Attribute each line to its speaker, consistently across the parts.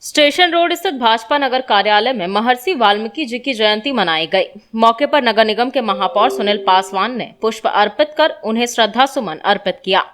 Speaker 1: Station road स्थित भाजपा नगर कार्यालय में महर्षि वाल्मीकि जी की जयंती मनाई गई। मौके पर नगर निगम के महापौर सुनील पासवान ने पुष्प अर्पित कर उन्हें श्रद्धा सुमन अर्पित किया।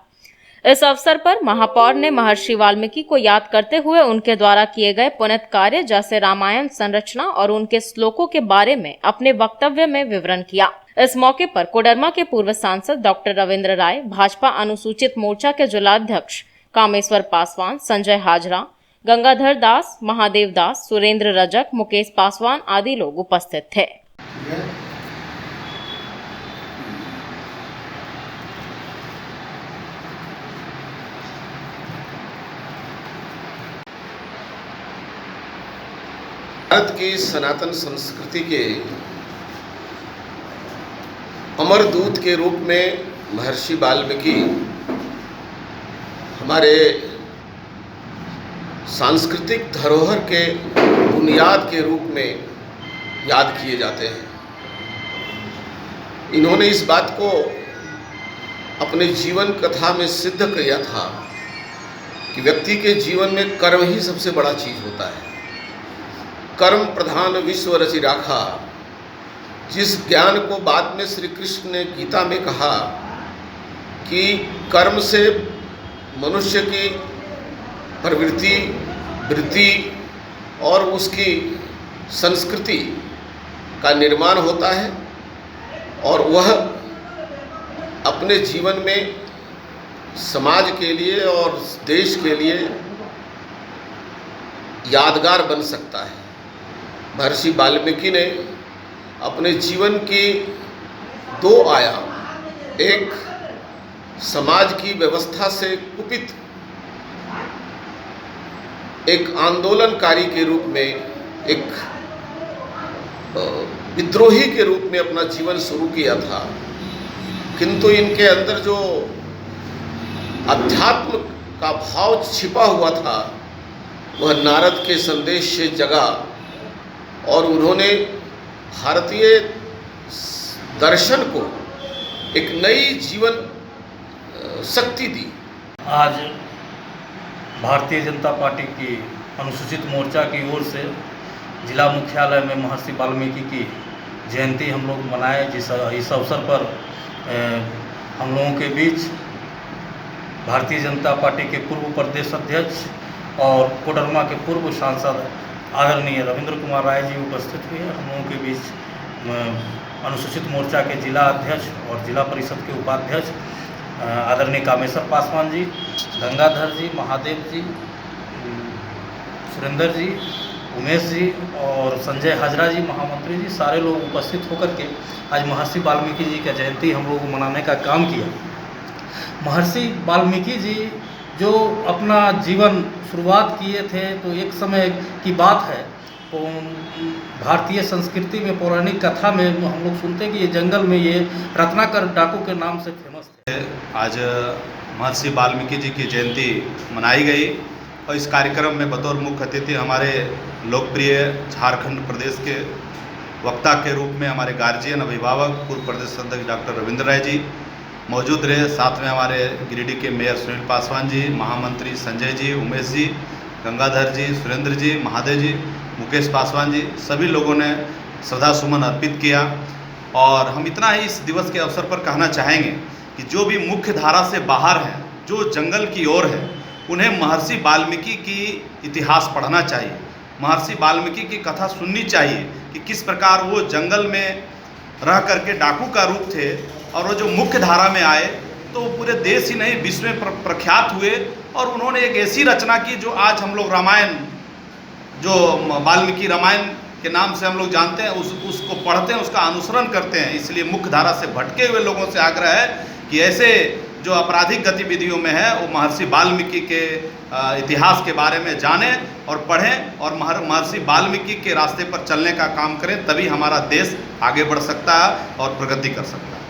Speaker 1: इस अवसर पर महापौर ने महर्षि वाल्मीकि को याद करते हुए उनके द्वारा किए गए पुनीत कार्य जैसे रामायण संरचना और उनके श्लोकों के बारे में अपने वक्तव्य में विवरण किया। इस मौके पर कोडरमा के पूर्व सांसद डॉक्टर रविंद्र राय, भाजपा अनुसूचित मोर्चा के जिलाध्यक्ष कामेश्वर पासवान, संजय हाजरा, गंगाधर दास, महादेव दास, सुरेंद्र रजक, मुकेश पासवान आदि लोग उपस्थित थे।
Speaker 2: भारत की सनातन संस्कृति के अमर दूत के रूप में महर्षि वाल्मीकि हमारे सांस्कृतिक धरोहर के बुनियाद के रूप में याद किए जाते हैं। इन्होंने इस बात को अपने जीवन कथा में सिद्ध किया था कि व्यक्ति के जीवन में कर्म ही सबसे बड़ा चीज होता है। कर्म प्रधान विश्व रचि राखा, जिस ज्ञान को बाद में श्री कृष्ण ने गीता में कहा कि कर्म से मनुष्य की प्रवृत्ति, वृत्ति और उसकी संस्कृति का निर्माण होता है और वह अपने जीवन में समाज के लिए और देश के लिए यादगार बन सकता है। महर्षि वाल्मीकि ने अपने जीवन की दो आयाम, एक समाज की व्यवस्था से कुपित एक आंदोलनकारी के रूप में, एक विद्रोही के रूप में अपना जीवन शुरू किया था, किंतु इनके अंदर जो अध्यात्म का भाव छिपा हुआ था वह नारद के संदेश से जगा और उन्होंने भारतीय दर्शन को एक नई जीवन शक्ति दी।
Speaker 3: आज भारतीय जनता पार्टी की अनुसूचित मोर्चा की ओर से जिला मुख्यालय में महर्षि वाल्मीकि की जयंती हम लोग मनाए। इस अवसर पर हम लोगों के बीच भारतीय जनता पार्टी के पूर्व प्रदेश अध्यक्ष और कोडरमा के पूर्व सांसद आदरणीय रविंद्र कुमार राय जी उपस्थित हुए। हम लोगों के बीच अनुसूचित मोर्चा के जिला अध्यक्ष और जिला परिषद के उपाध्यक्ष आदरणीय कामेश्वर पासवान जी, गंगाधर जी, महादेव जी, सुरेंद्र जी, उमेश जी और संजय हाजरा जी, महामंत्री जी, सारे लोग उपस्थित होकर के आज महर्षि वाल्मीकि जी का जयंती हम लोग मनाने का काम किया। महर्षि वाल्मीकि जी जो अपना जीवन शुरुआत किए थे, तो एक समय की बात है, तो भारतीय संस्कृति में पौराणिक कथा में हम लोग सुनते हैं कि ये जंगल में ये रत्नाकर डाकू के नाम से फेमस थे।
Speaker 4: आज महर्षि वाल्मीकि जी की जयंती मनाई गई और इस कार्यक्रम में बतौर मुख्य अतिथि हमारे लोकप्रिय झारखंड प्रदेश के वक्ता के रूप में हमारे गार्जियन, अभिभावक, पूर्व प्रदेश अध्यक्ष डॉक्टर रविंद्र राय जी मौजूद रहे। साथ में हमारे गिरिडीह के मेयर सुनील पासवान जी, महामंत्री संजय जी, उमेश जी, गंगाधर जी, सुरेंद्र जी, महादेव जी, मुकेश पासवान जी, सभी लोगों ने श्रद्धा सुमन अर्पित किया। और हम इतना ही इस दिवस के अवसर पर कहना चाहेंगे कि जो भी मुख्य धारा से बाहर हैं, जो जंगल की ओर है, उन्हें महर्षि वाल्मीकि की इतिहास पढ़ना चाहिए, महर्षि वाल्मीकि की कथा सुननी चाहिए कि किस प्रकार वो जंगल में रह करके डाकू का रूप थे और वो जो मुख्य धारा में आए तो पूरे देश ही नहीं विश्व में प्रख्यात हुए और उन्होंने एक ऐसी रचना की जो आज हम लोग रामायण, जो वाल्मीकि रामायण के नाम से हम लोग जानते हैं, उसको पढ़ते हैं, उसका अनुसरण करते हैं। इसलिए मुख्य धारा से भटके हुए लोगों से आग्रह है कि ऐसे जो आपराधिक गतिविधियों में है वो महर्षि वाल्मीकि के इतिहास के बारे में जानें और पढ़ें और महर्षि वाल्मीकि के रास्ते पर चलने का काम करें, तभी हमारा देश आगे बढ़ सकता है और प्रगति कर सकता है।